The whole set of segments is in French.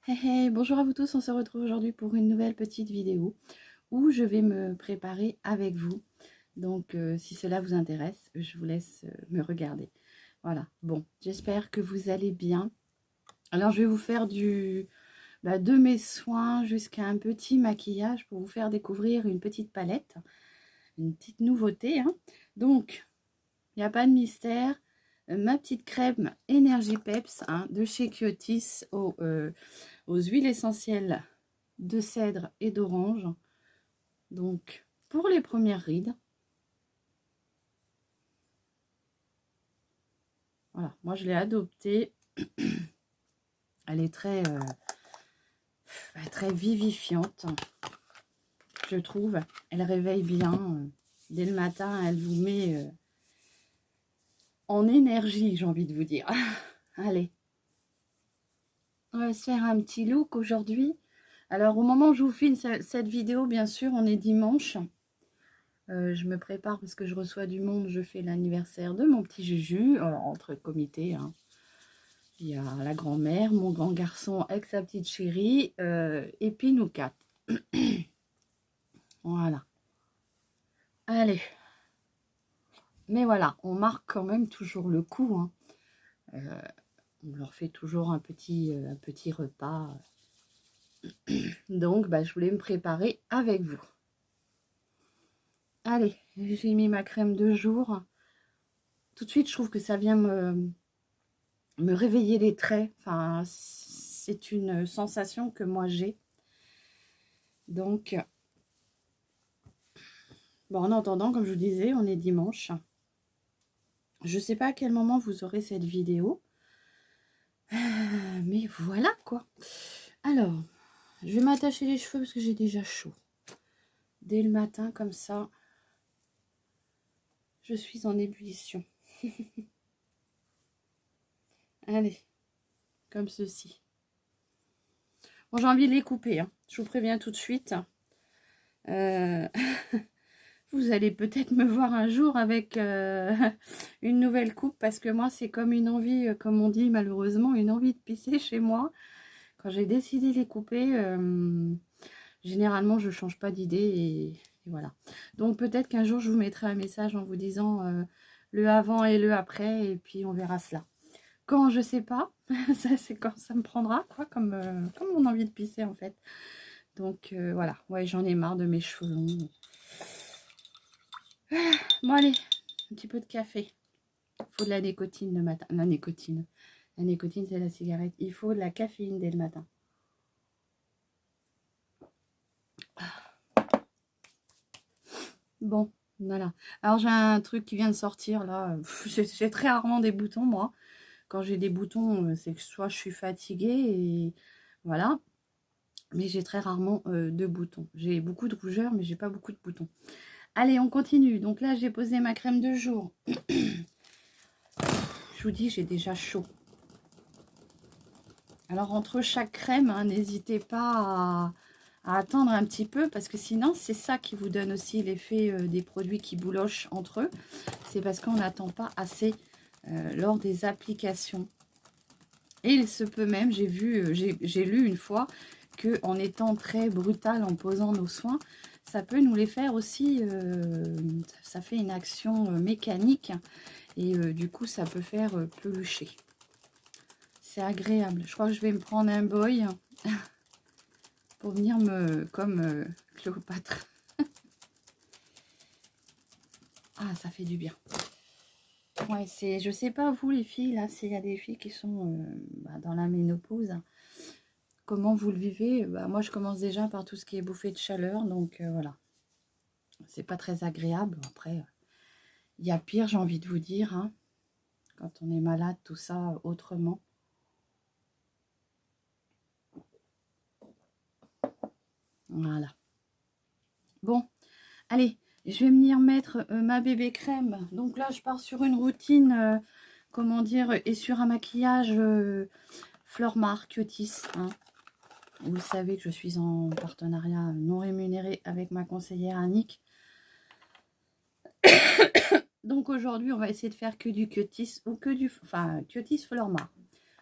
Hey, hey, bonjour à vous tous, on se retrouve aujourd'hui pour une nouvelle petite vidéo où je vais me préparer avec vous. Donc si cela vous intéresse, je vous laisse me regarder. Voilà, bon, j'espère que vous allez bien. Alors je vais vous faire de mes soins jusqu'à un petit maquillage pour vous faire découvrir une petite palette, une petite nouveauté, hein. Donc, il n'y a pas de mystère. Ma petite crème Énergie Peps, hein, de chez Kiotis aux huiles essentielles de cèdre et d'orange. Donc, pour les premières rides, voilà, moi je l'ai adoptée. Elle est très vivifiante, je trouve. Elle réveille bien. Dès le matin, elle vous met en énergie, j'ai envie de vous dire. Allez, on va se faire un petit look aujourd'hui. Alors, au moment où je vous filme cette vidéo, bien sûr, on est dimanche. Je me prépare parce que je reçois du monde. Je fais l'anniversaire de mon petit Juju, entre comités, hein. Il y a la grand-mère, mon grand garçon avec sa petite chérie, et puis nous quatre. Voilà. Allez. Mais voilà, on marque quand même toujours le coup, hein. On leur fait toujours un petit repas. Donc, je voulais me préparer avec vous. Allez, j'ai mis ma crème de jour. Tout de suite, je trouve que ça vient me réveiller les traits. Enfin, c'est une sensation que moi j'ai. Donc, bon, en attendant, comme je vous disais, on est dimanche. Je ne sais pas à quel moment vous aurez cette vidéo. Mais voilà quoi. Alors, je vais m'attacher les cheveux parce que j'ai déjà chaud. Dès le matin, comme ça, je suis en ébullition. Allez, comme ceci. Bon, j'ai envie de les couper, hein. Je vous préviens tout de suite. Vous allez peut-être me voir un jour avec une nouvelle coupe parce que moi, c'est comme une envie, comme on dit malheureusement, une envie de pisser chez moi. Quand j'ai décidé de les couper, généralement, je ne change pas d'idée et voilà. Donc, peut-être qu'un jour, je vous mettrai un message en vous disant le avant et le après et puis on verra cela. Quand, je sais pas. Ça, c'est quand ça me prendra, quoi, comme mon envie de pisser, en fait. Donc, voilà. Ouais, j'en ai marre de mes cheveux longs. Bon, allez, un petit peu de café. Il faut de la nicotine le matin. La nicotine. La nicotine, c'est la cigarette. Il faut de la caféine dès le matin. Bon, voilà. Alors, j'ai un truc qui vient de sortir, là. J'ai très rarement des boutons, moi. Quand j'ai des boutons, c'est que soit je suis fatiguée, et voilà. Mais j'ai très rarement de boutons. J'ai beaucoup de rougeur, mais j'ai pas beaucoup de boutons. Allez, on continue. Donc là, j'ai posé ma crème de jour. Je vous dis, j'ai déjà chaud. Alors, entre chaque crème, hein, n'hésitez pas à attendre un petit peu parce que sinon, c'est ça qui vous donne aussi l'effet des produits qui boulochent entre eux. C'est parce qu'on n'attend pas assez lors des applications. Et il se peut même, j'ai lu une fois, qu'en étant très brutal en posant nos soins, ça peut nous les faire aussi, ça fait une action mécanique et du coup ça peut faire pelucher. C'est agréable. Je crois que je vais me prendre un boy pour venir comme Cléopâtre. Ah, ça fait du bien. Ouais, je sais pas vous les filles, là, s'il y a des filles qui sont dans la ménopause. Comment vous le vivez? Moi, je commence déjà par tout ce qui est bouffée de chaleur, donc voilà. C'est pas très agréable. Après, il y a pire, j'ai envie de vous dire, hein, quand on est malade, tout ça, autrement. Voilà. Bon, allez, je vais venir mettre ma bébé crème. Donc là, je pars sur une routine, comment dire, et sur un maquillage Flormar Kiotis, hein. Vous savez que je suis en partenariat non rémunéré avec ma conseillère Annick. Donc aujourd'hui, on va essayer de faire que du Kiotis ou que du... Enfin, Kiotis Flormar.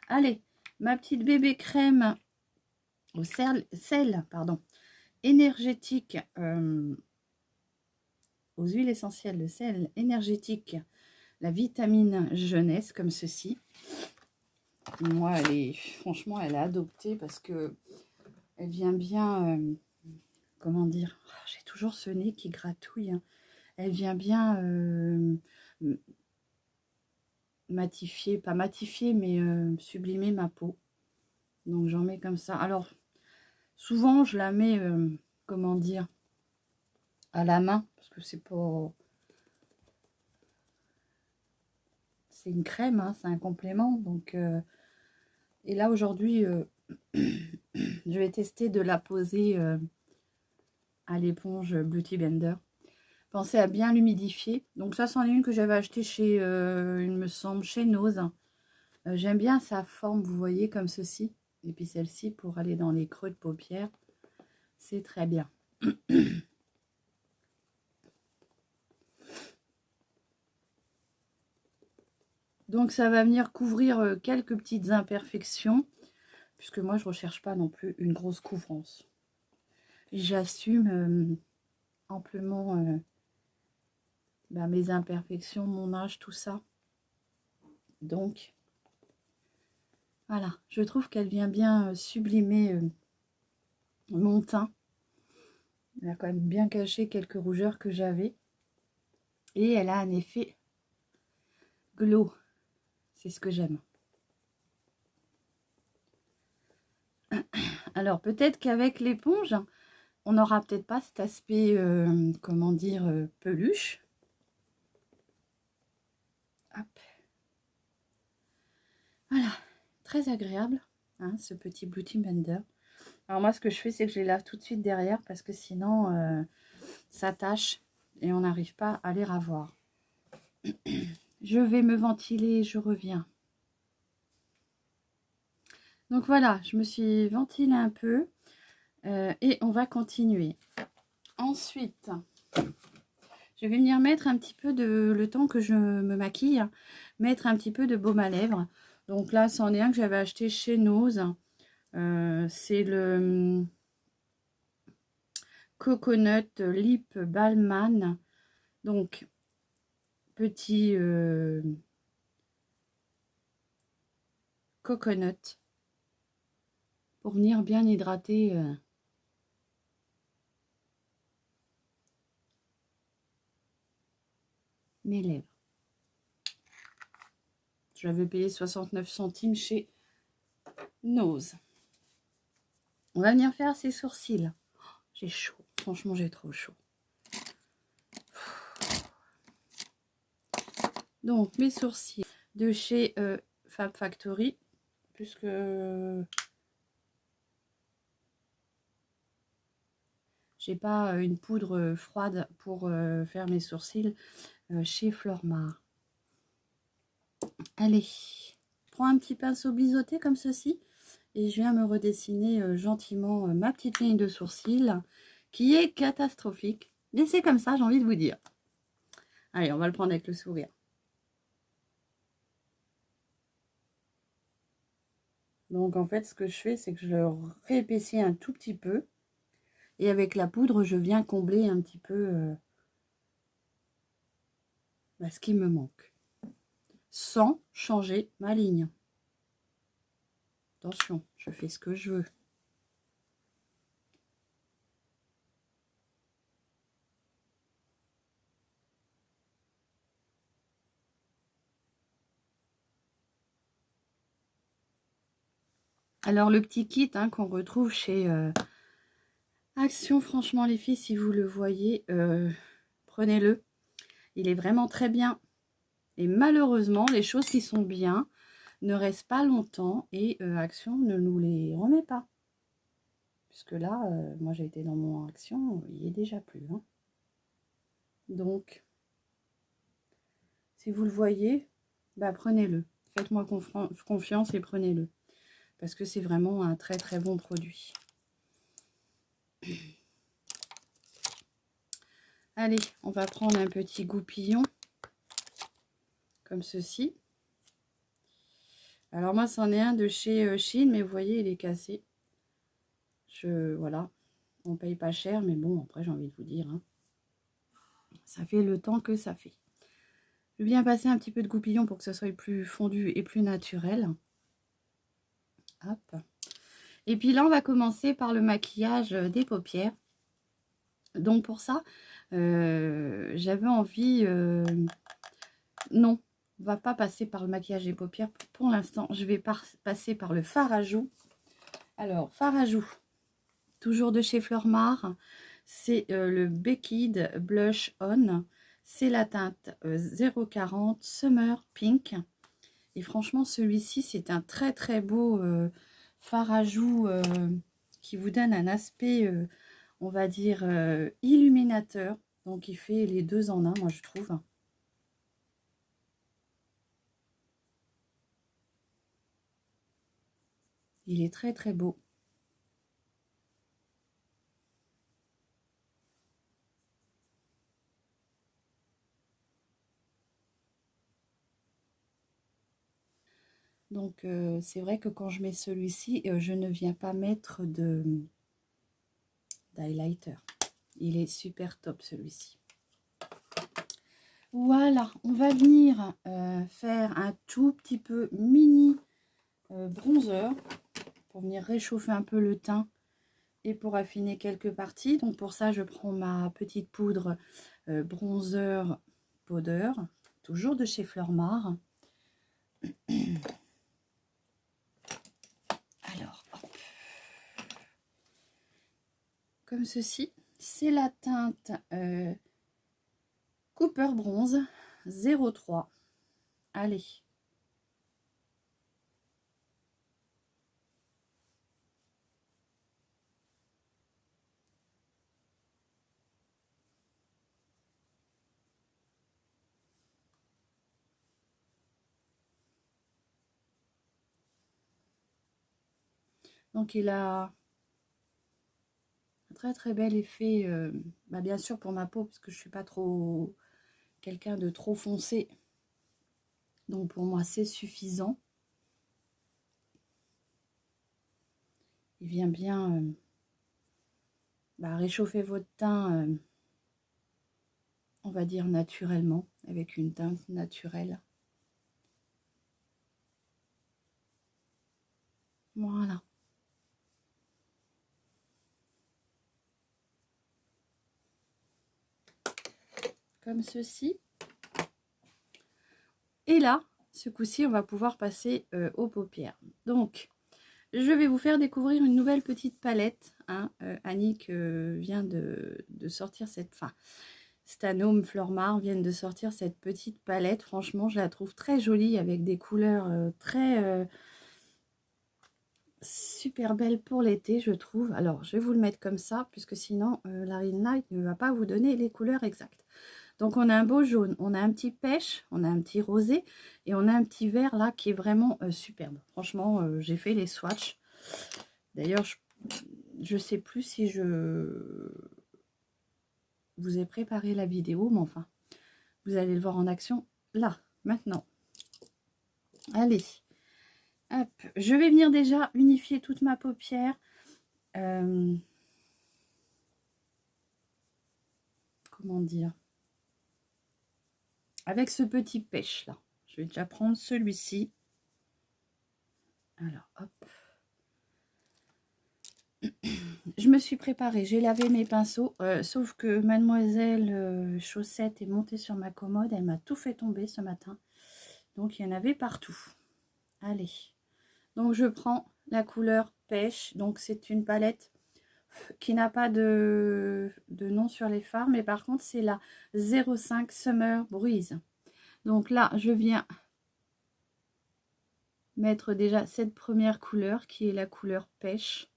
Allez, ma petite bébé crème au sel, pardon, énergétique, aux huiles essentielles, le sel énergétique, la vitamine jeunesse, comme ceci. Moi, franchement, elle est adoptée parce que elle vient bien, comment dire, j'ai toujours ce nez qui gratouille, hein. Elle vient bien matifier, pas matifier, mais sublimer ma peau. Donc j'en mets comme ça. Alors, souvent, je la mets, comment dire, à la main, parce que c'est pas... C'est une crème, hein, c'est un complément. Donc, et là, aujourd'hui, je vais tester de la poser à l'éponge Beauty Blender. Pensez à bien l'humidifier. Donc ça, c'en est une que j'avais achetée chez, il me semble, chez Nose. J'aime bien sa forme, vous voyez, comme ceci. Et puis celle-ci, pour aller dans les creux de paupières, c'est très bien. Donc ça va venir couvrir quelques petites imperfections, puisque moi, je ne recherche pas non plus une grosse couvrance. J'assume amplement mes imperfections, mon âge, tout ça. Donc, voilà, je trouve qu'elle vient bien sublimer mon teint. Elle a quand même bien caché quelques rougeurs que j'avais. Et elle a un effet glow. C'est ce que j'aime. Alors, peut-être qu'avec l'éponge, on n'aura peut-être pas cet aspect, comment dire, peluche. Hop. Voilà, très agréable, hein, ce petit Beauty Blender. Alors moi, ce que je fais, c'est que je les lave tout de suite derrière, parce que sinon, ça tâche et on n'arrive pas à les ravoir. Je vais me ventiler, je reviens. Donc voilà, je me suis ventilée un peu et on va continuer. Ensuite, je vais venir mettre un petit peu de, le temps que je me maquille, mettre un petit peu de baume à lèvres. Donc là, c'en est un que j'avais acheté chez Nose. C'est le Coconut Lip Balm. Donc, petit coconut pour venir bien hydrater mes lèvres. Je l'avais payé 69 centimes chez Nose. On va venir faire ses sourcils. J'ai chaud. Franchement, j'ai trop chaud. Donc, mes sourcils de chez Fab Factory. Puisque j'ai pas une poudre froide pour faire mes sourcils chez Flormar. Allez, prends un petit pinceau biseauté comme ceci. Et je viens me redessiner gentiment ma petite ligne de sourcils qui est catastrophique. Mais c'est comme ça, j'ai envie de vous dire. Allez, on va le prendre avec le sourire. Donc en fait, ce que je fais, c'est que je le réépaissis un tout petit peu. Et avec la poudre, je viens combler un petit peu ce qui me manque. Sans changer ma ligne. Attention, je fais ce que je veux. Alors le petit kit qu'on retrouve chez Action, franchement les filles, si vous le voyez, prenez-le. Il est vraiment très bien. Et malheureusement, les choses qui sont bien ne restent pas longtemps et Action ne nous les remet pas. Puisque là, moi j'ai été dans mon Action, il est déjà plus. Hein. Donc, si vous le voyez, prenez-le. Faites-moi confiance et prenez-le. Parce que c'est vraiment un très très bon produit. Allez, on va prendre un petit goupillon. Comme ceci. Alors moi, c'en est un de chez Shein, mais vous voyez, il est cassé. Voilà, on paye pas cher, mais bon, après j'ai envie de vous dire, hein, ça fait le temps que ça fait. Je vais bien passer un petit peu de goupillon pour que ce soit plus fondu et plus naturel. Hop. Et puis là, on va commencer par le maquillage des paupières. Donc pour ça, j'avais envie... non, on va pas passer par le maquillage des paupières. Pour l'instant, je vais passer par le fard à joues. Alors, fard à joues, toujours de chez Flormar. C'est le Baked Blush On. C'est la teinte 040 Summer Pink. Et franchement, celui-ci, c'est un très très beau fard à joues qui vous donne un aspect, on va dire, illuminateur. Donc, il fait les deux en un, moi, je trouve. Il est très très beau. Donc, c'est vrai que quand je mets celui-ci, je ne viens pas mettre d'highlighter. Il est super top, celui-ci. Voilà, on va venir faire un tout petit peu mini bronzer pour venir réchauffer un peu le teint et pour affiner quelques parties. Donc, pour ça, je prends ma petite poudre bronzer powder, toujours de chez Flormar. Alors, hop. Comme ceci, c'est la teinte Cooper Bronze 03. Allez. Donc, il a un très très bel effet, bien sûr pour ma peau, parce que je ne suis pas trop quelqu'un de trop foncé. Donc, pour moi, c'est suffisant. Il vient bien réchauffer votre teint, on va dire naturellement, avec une teinte naturelle. Voilà. Comme ceci. Et là, ce coup-ci, on va pouvoir passer aux paupières. Donc, je vais vous faire découvrir une nouvelle petite palette. Hein. Annick vient de sortir cette... Enfin, Stanome Flormar viennent de sortir cette petite palette. Franchement, je la trouve très jolie avec des couleurs très super belles pour l'été, je trouve. Alors, je vais vous le mettre comme ça, puisque sinon, la Ring Light ne va pas vous donner les couleurs exactes. Donc, on a un beau jaune, on a un petit pêche, on a un petit rosé et on a un petit vert là qui est vraiment superbe. Franchement, j'ai fait les swatchs. D'ailleurs, je ne sais plus si je vous ai préparé la vidéo, mais enfin, vous allez le voir en action là, maintenant. Allez, hop, je vais venir déjà unifier toute ma paupière. Comment dire? Avec ce petit pêche là. Je vais déjà prendre celui-ci. Alors, hop. Je me suis préparée, j'ai lavé mes pinceaux, sauf que mademoiselle Chaussette est montée sur ma commode, elle m'a tout fait tomber ce matin. Donc, il y en avait partout. Allez. Donc, je prends la couleur pêche. Donc, c'est une palette qui n'a pas de nom sur les fards, mais par contre, c'est la 05 Summer Breeze. Donc là, je viens mettre déjà cette première couleur qui est la couleur pêche.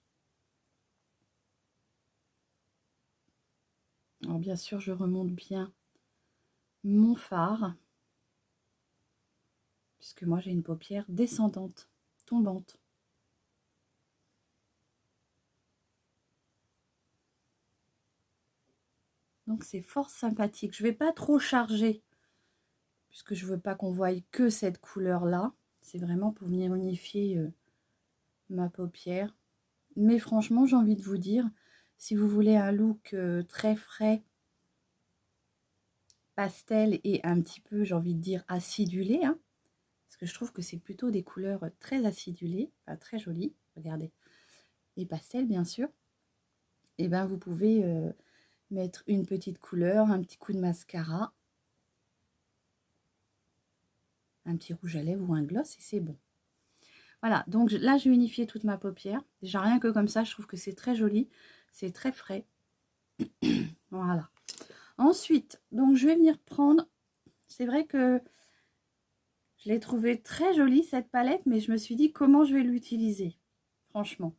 Alors bien sûr, je remonte bien mon fard, puisque moi j'ai une paupière descendante, tombante. Donc c'est fort sympathique. Je ne vais pas trop charger, puisque je ne veux pas qu'on voie que cette couleur-là. C'est vraiment pour venir unifier ma paupière. Mais franchement, j'ai envie de vous dire, si vous voulez un look très frais, pastel et un petit peu, j'ai envie de dire, acidulé, hein, parce que je trouve que c'est plutôt des couleurs très acidulées, enfin, très jolies, regardez, et pastel bien sûr, et ben vous pouvez mettre une petite couleur, un petit coup de mascara, un petit rouge à lèvres ou un gloss et c'est bon. Voilà, donc là j'ai unifié toute ma paupière. Déjà rien que comme ça, je trouve que c'est très joli, c'est très frais. Voilà. Ensuite, donc je vais venir prendre, c'est vrai que je l'ai trouvée très jolie cette palette, mais je me suis dit comment je vais l'utiliser, franchement.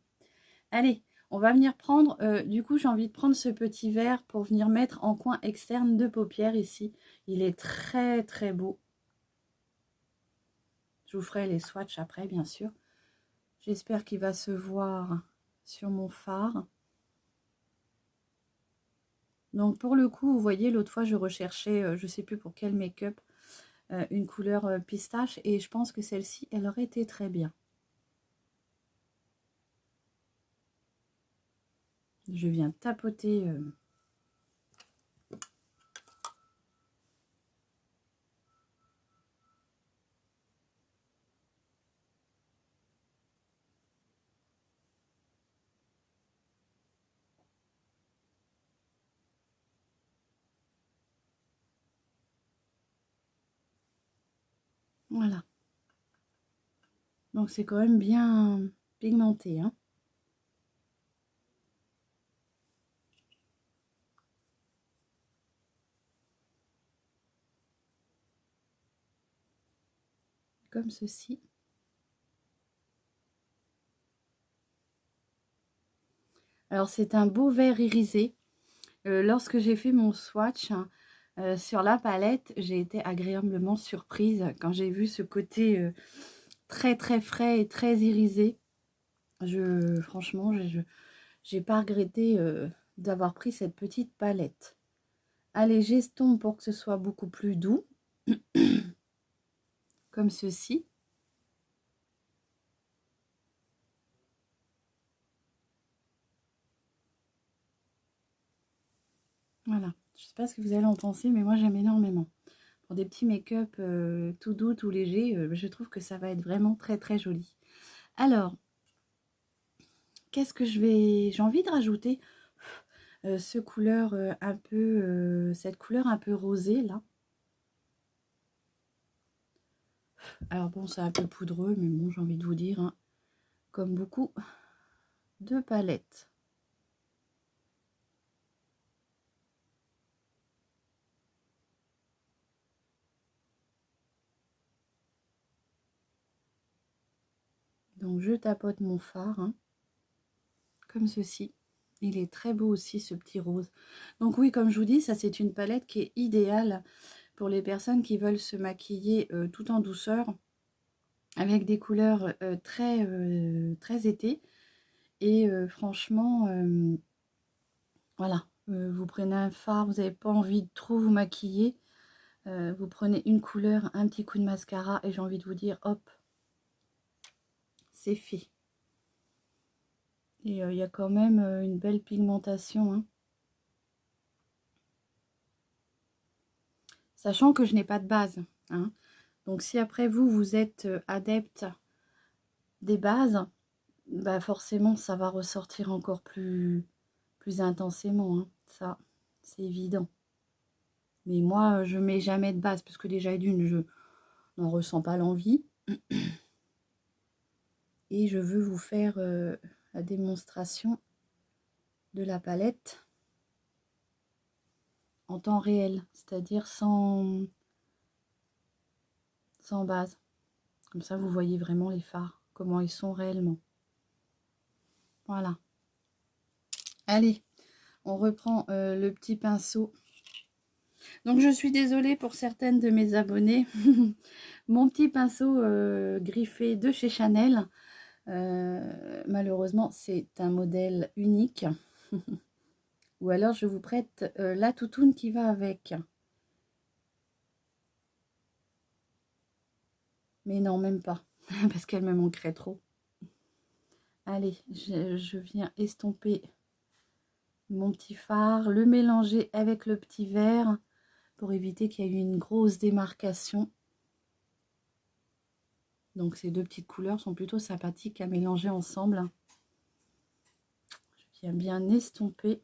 Allez, on va venir prendre, du coup j'ai envie de prendre ce petit verre pour venir mettre en coin externe de paupières ici. Il est très très beau. Je vous ferai les swatchs après, bien sûr. J'espère qu'il va se voir sur mon fard. Donc pour le coup, vous voyez, l'autre fois, je recherchais, je ne sais plus pour quel make-up, une couleur pistache. Et je pense que celle-ci, elle aurait été très bien. Je viens tapoter... Voilà. Donc c'est quand même bien pigmenté, hein. Comme ceci. Alors c'est un beau vert irisé. Lorsque j'ai fait mon swatch sur la palette, j'ai été agréablement surprise quand j'ai vu ce côté très très frais et très irisé. Franchement, j'ai pas regretté d'avoir pris cette petite palette. Allez, j'estompe pour que ce soit beaucoup plus doux, comme ceci. Voilà, je sais pas ce que vous allez en penser, mais moi j'aime énormément. Pour des petits make-up tout doux, tout légers, je trouve que ça va être vraiment très très joli. Alors, qu'est-ce que j'ai envie de rajouter ce couleur un peu, cette couleur un peu rosée là. Alors bon, c'est un peu poudreux, mais bon, j'ai envie de vous dire, hein, comme beaucoup de palettes. Donc je tapote mon fard, hein, comme ceci. Il est très beau aussi ce petit rose. Donc oui, comme je vous dis, ça c'est une palette qui est idéale pour les personnes qui veulent se maquiller tout en douceur, avec des couleurs très été. Et franchement, voilà, vous prenez un fard, vous n'avez pas envie de trop vous maquiller. Vous prenez une couleur, un petit coup de mascara et j'ai envie de vous dire, hop, c'est fait. Et il y a quand même une belle pigmentation, hein. Sachant que je n'ai pas de base, hein. Donc si après vous, vous êtes adepte des bases, bah forcément ça va ressortir encore plus intensément, hein. Ça, c'est évident. Mais moi, je mets jamais de base parce que déjà d'une, je n'en ressens pas l'envie. Et je veux vous faire la démonstration de la palette en temps réel, c'est-à-dire sans base. Comme ça, vous voyez vraiment les fards, comment ils sont réellement. Voilà. Allez, on reprend le petit pinceau. Donc, je suis désolée pour certaines de mes abonnées. Mon petit pinceau griffé de chez Chanel. Malheureusement, c'est un modèle unique. Ou alors, je vous prête la toutoune qui va avec. Mais non, même pas. Parce qu'elle me manquerait trop. Allez, je viens estomper mon petit fard, le mélanger avec le petit vert pour éviter qu'il y ait eu une grosse démarcation. Donc ces deux petites couleurs sont plutôt sympathiques à mélanger ensemble. Je viens bien estomper.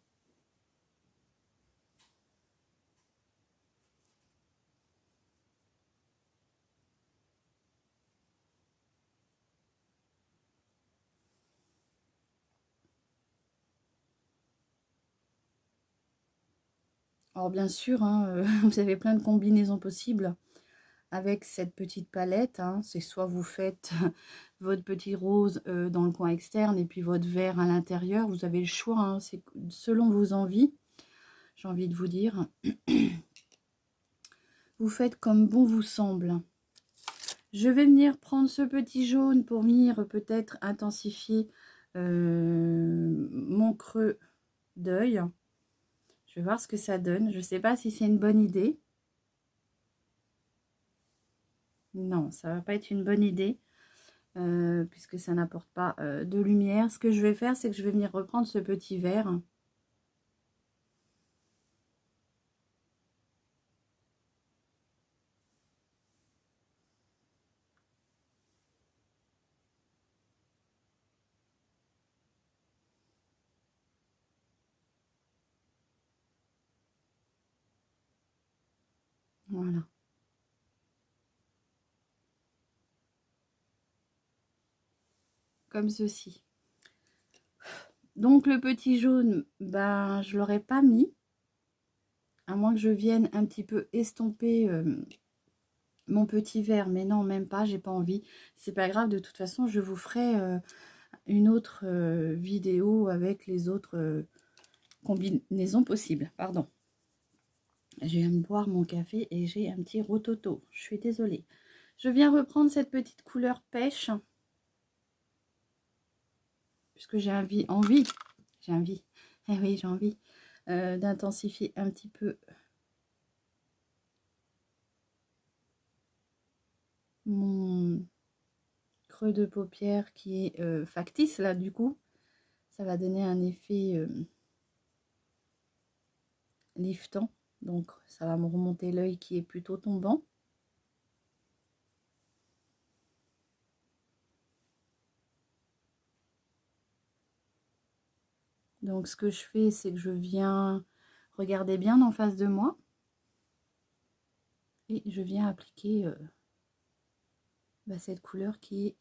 Alors bien sûr, hein, vous avez plein de combinaisons possibles avec cette petite palette. Hein. C'est soit vous faites votre petit rose dans le coin externe et puis votre vert à l'intérieur. Vous avez le choix, hein, c'est selon vos envies, j'ai envie de vous dire. Vous faites comme bon vous semble. Je vais venir prendre ce petit jaune pour venir peut-être intensifier mon creux d'œil. Je vais voir ce que ça donne. Je ne sais pas si c'est une bonne idée. Non, ça ne va pas être une bonne idée. Puisque ça n'apporte pas de lumière. Ce que je vais faire, c'est que je vais venir reprendre ce petit vert. Voilà. Comme ceci. Donc le petit jaune, ben, je ne l'aurais pas mis. À moins que je vienne un petit peu estomper mon petit vert. Mais non, même pas, j'ai pas envie. C'est pas grave, de toute façon, je vous ferai une autre vidéo avec les autres combinaisons possibles. Pardon. Je viens de boire mon café et j'ai un petit rototo. Je suis désolée. Je viens reprendre cette petite couleur pêche. Puisque j'ai envie, eh oui, j'ai envie d'intensifier un petit peu mon creux de paupière qui est factice là du coup. Ça va donner un effet liftant. Donc ça va me remonter l'œil qui est plutôt tombant. Donc ce que je fais, c'est que je viens regarder bien en face de moi. Et je viens appliquer cette couleur qui est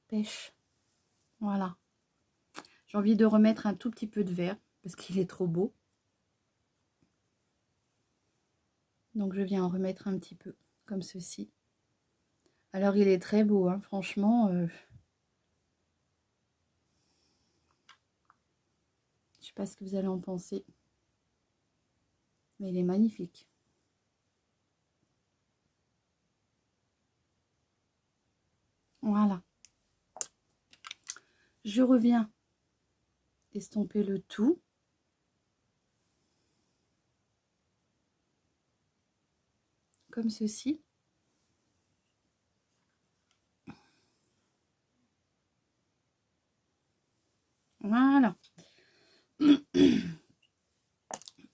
pêche. Voilà. J'ai envie de remettre un tout petit peu de vert parce qu'il est trop beau. Donc je viens en remettre un petit peu comme ceci. Alors il est très beau, hein, franchement. Je sais pas ce que vous allez en penser. Mais il est magnifique. Voilà. Je reviens estomper le tout. Comme ceci. Voilà.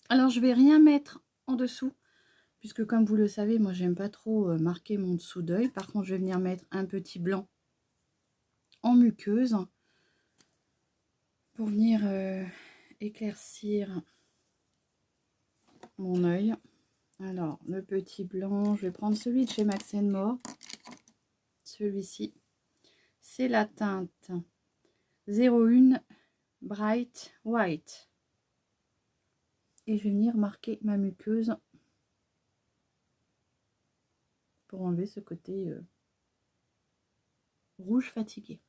Alors je vais rien mettre en dessous. Puisque comme vous le savez, moi j'aime pas trop marquer mon dessous d'œil. Par contre, je vais venir mettre un petit blanc en muqueuse. Pour venir éclaircir mon œil. Alors, le petit blanc, je vais prendre celui de chez Max More. Celui-ci, c'est la teinte 01 Bright White. Et je vais venir marquer ma muqueuse pour enlever ce côté rouge fatigué.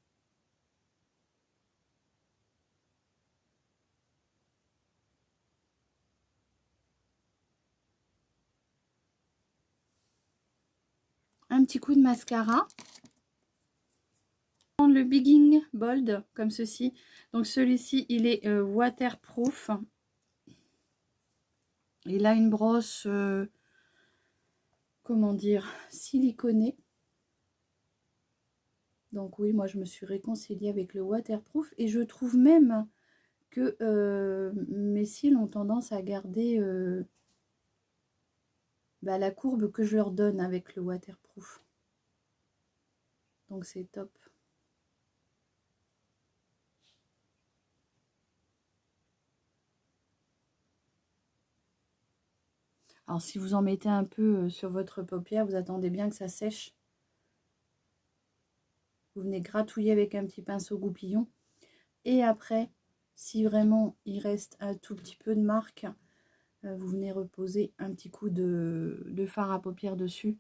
Un petit coup de mascara. Prendre le Bigging Bold comme ceci. Donc celui-ci, il est waterproof. Il a une brosse, comment dire, siliconée. Donc oui, moi je me suis réconciliée avec le waterproof et je trouve même que mes cils ont tendance à garder la courbe que je leur donne avec le waterproof. Donc c'est top. Alors si vous en mettez un peu sur votre paupière, vous attendez bien que ça sèche. Vous venez gratouiller avec un petit pinceau goupillon. Et après, si vraiment il reste un tout petit peu de marque, vous venez reposer un petit coup de fard à paupières dessus.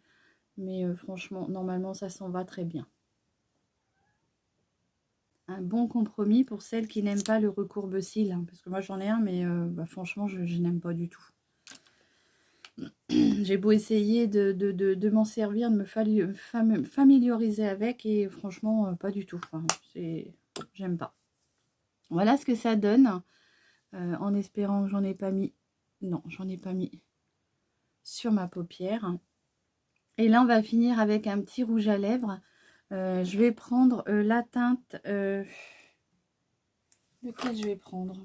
Mais franchement, normalement, ça s'en va très bien. Un bon compromis pour celles qui n'aiment pas le recourbe-cils. Hein, parce que moi, j'en ai un, mais franchement, je n'aime pas du tout. J'ai beau essayer de m'en servir, de me familiariser avec, et franchement, pas du tout. Enfin, j'aime pas. Voilà ce que ça donne, en espérant que j'en ai pas mis. Non, j'en ai pas mis sur ma paupière. Et là, on va finir avec un petit rouge à lèvres. Je vais prendre la teinte... lequel je vais prendre?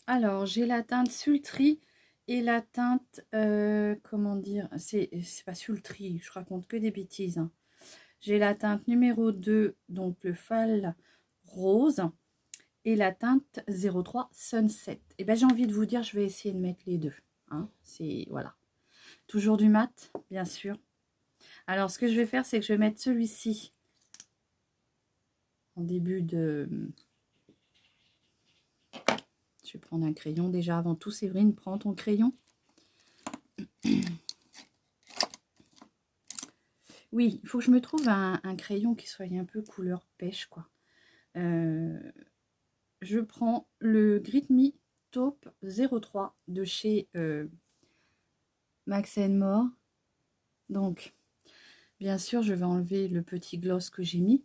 Alors, j'ai la teinte Sultry et la teinte... comment dire? C'est pas Sultry, je raconte que des bêtises. Hein. J'ai la teinte numéro 2, donc le Fall Rose. Et la teinte 03 Sunset. Et ben j'ai envie de vous dire, je vais essayer de mettre les deux. Hein. C'est... Voilà. Toujours du mat, bien sûr. Alors, ce que je vais faire, c'est que je vais mettre celui-ci en début de... Je vais prendre un crayon. Déjà, avant tout, Séverine, prends ton crayon. Oui, il faut que je me trouve un crayon qui soit un peu couleur pêche, quoi. Je prends le Grit Me Taupe 03 de chez Max & More. Donc, bien sûr, je vais enlever le petit gloss que j'ai mis.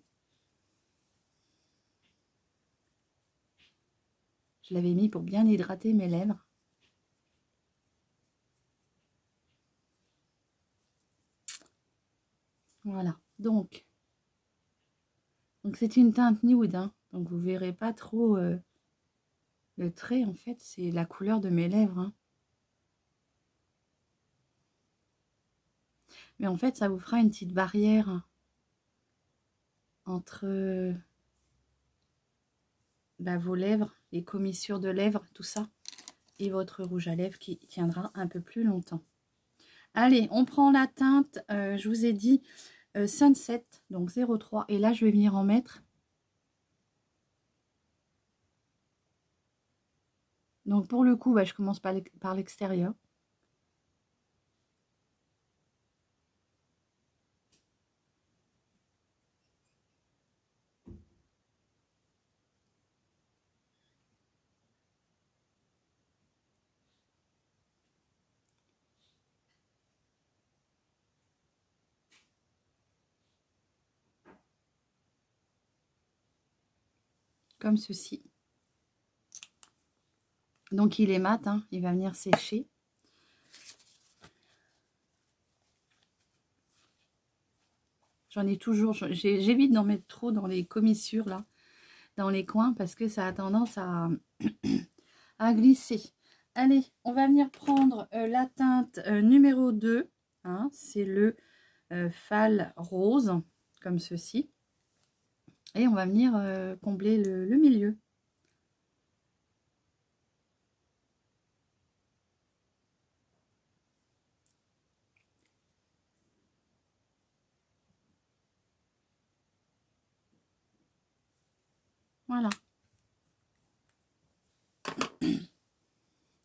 Je l'avais mis pour bien hydrater mes lèvres. Voilà, donc c'est une teinte nude, hein, donc vous verrez pas trop le trait, en fait, c'est la couleur de mes lèvres. Hein. Mais en fait, ça vous fera une petite barrière entre vos lèvres, les commissures de lèvres, tout ça, et votre rouge à lèvres qui tiendra un peu plus longtemps. Allez, on prend la teinte, je vous ai dit, Sunset, donc 03, et là, je vais venir en mettre. Donc, pour le coup, je commence par l'extérieur. Comme ceci. Donc, il est mat, hein, il va venir sécher. J'en ai toujours, j'évite d'en mettre trop dans les commissures, là, dans les coins, parce que ça a tendance à, à glisser. Allez, on va venir prendre la teinte numéro 2. Hein, c'est le Fall Rose, comme ceci. Et on va venir combler le milieu. Voilà.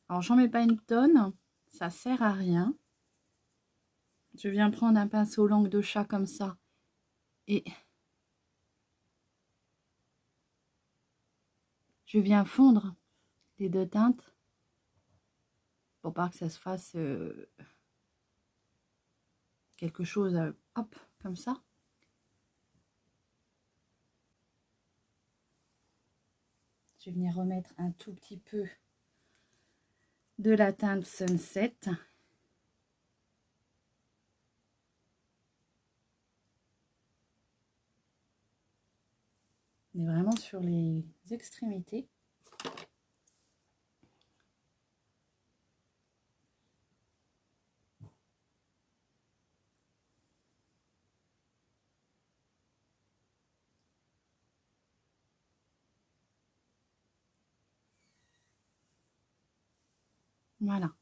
Alors, j'en mets pas une tonne, ça sert à rien. Je viens prendre un pinceau langue de chat comme ça et je viens fondre les deux teintes pour pas que ça se fasse quelque chose, hop, comme ça. Je vais venir remettre un tout petit peu de la teinte Sunset. On est vraiment sur les extrémités. Voilà.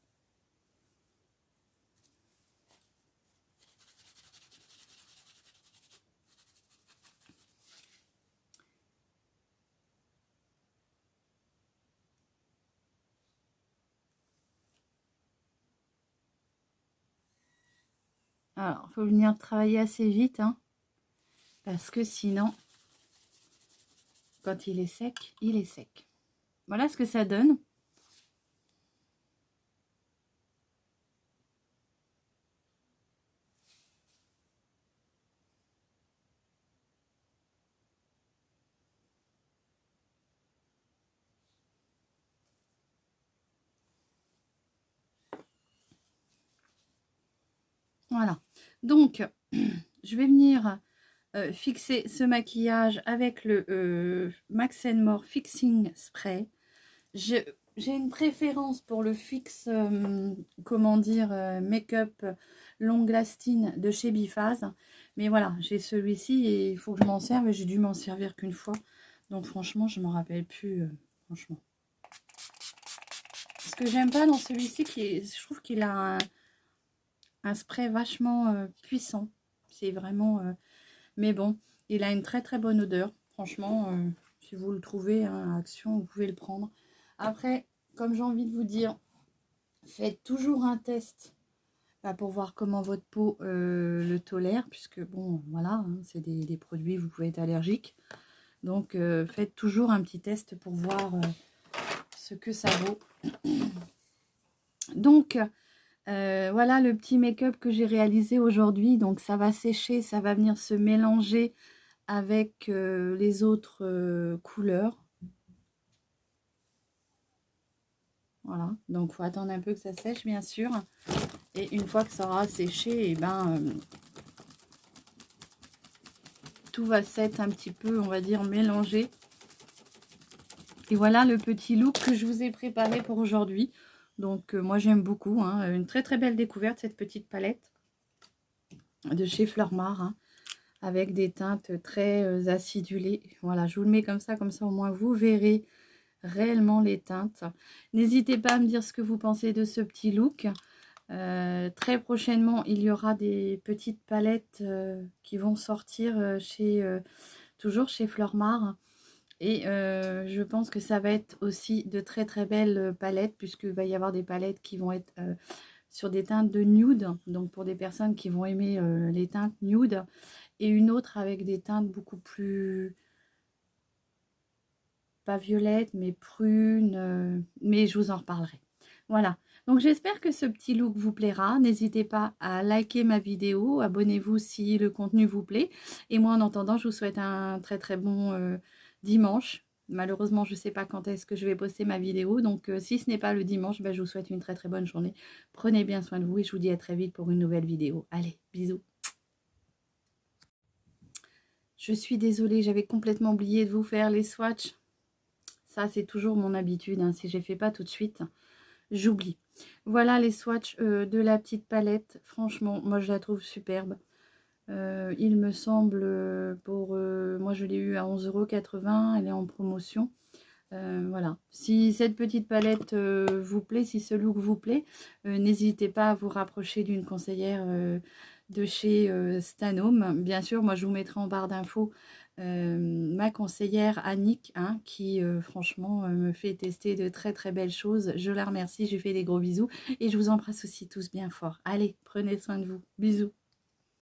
Alors, il faut venir travailler assez vite, hein, parce que sinon, quand il est sec, il est sec. Voilà ce que ça donne. Voilà. Donc, je vais venir fixer ce maquillage avec le Max More Fixing Spray. J'ai une préférence pour le fixe, comment dire, make-up long lasting de chez Biphase. Mais voilà, j'ai celui-ci et il faut que je m'en serve. Et j'ai dû m'en servir qu'une fois. Donc franchement, je ne m'en rappelle plus. Franchement. Ce que j'aime pas dans celui-ci, je trouve qu'il a un spray vachement puissant. C'est vraiment... mais bon, il a une très très bonne odeur. Franchement, si vous le trouvez à Action, vous pouvez le prendre. Après, comme j'ai envie de vous dire, faites toujours un test pour voir comment votre peau le tolère. Puisque bon, voilà, hein, c'est des produits, vous pouvez être allergique. Donc, faites toujours un petit test pour voir ce que ça vaut. Donc, voilà le petit make-up que j'ai réalisé aujourd'hui. Donc, ça va sécher, ça va venir se mélanger avec les autres couleurs. Voilà, donc il faut attendre un peu que ça sèche, bien sûr. Et une fois que ça aura séché, et tout va s'être un petit peu, on va dire, mélangé. Et voilà le petit look que je vous ai préparé pour aujourd'hui. Donc, moi, j'aime beaucoup. Hein, une très, très belle découverte, cette petite palette de chez Fleur Mar. Hein, avec des teintes très acidulées. Voilà, je vous le mets comme ça au moins vous verrez réellement les teintes. N'hésitez pas à me dire ce que vous pensez de ce petit look. Très prochainement, il y aura des petites palettes qui vont sortir toujours chez Fleur Mar. Et je pense que ça va être aussi de très très belles palettes, puisqu'il va y avoir des palettes qui vont être sur des teintes de nude. Donc pour des personnes qui vont aimer les teintes nude. Et une autre avec des teintes beaucoup plus, pas violettes, mais prunes, mais je vous en reparlerai. Voilà, donc j'espère que ce petit look vous plaira. N'hésitez pas à liker ma vidéo, abonnez-vous si le contenu vous plaît. Et moi, en attendant, je vous souhaite un très très bon dimanche. Malheureusement, je ne sais pas quand est-ce que je vais poster ma vidéo. Donc, si ce n'est pas le dimanche, je vous souhaite une très très bonne journée. Prenez bien soin de vous et je vous dis à très vite pour une nouvelle vidéo. Allez, bisous. Je suis désolée, j'avais complètement oublié de vous faire les swatchs. Ça, c'est toujours mon habitude. Hein. Si je ne les fais pas tout de suite, j'oublie. Voilà les swatchs de la petite palette. Franchement, moi, je la trouve superbe. Il me semble, moi, je l'ai eu à 11,80 €. Elle est en promotion. Voilà. Si cette petite palette vous plaît, si ce look vous plaît, n'hésitez pas à vous rapprocher d'une conseillère de chez Stanome. Bien sûr, moi je vous mettrai en barre d'infos ma conseillère Annick, hein, qui franchement me fait tester de très très belles choses. Je la remercie, je lui fais des gros bisous et je vous embrasse aussi tous bien fort. Allez, prenez soin de vous. Bisous.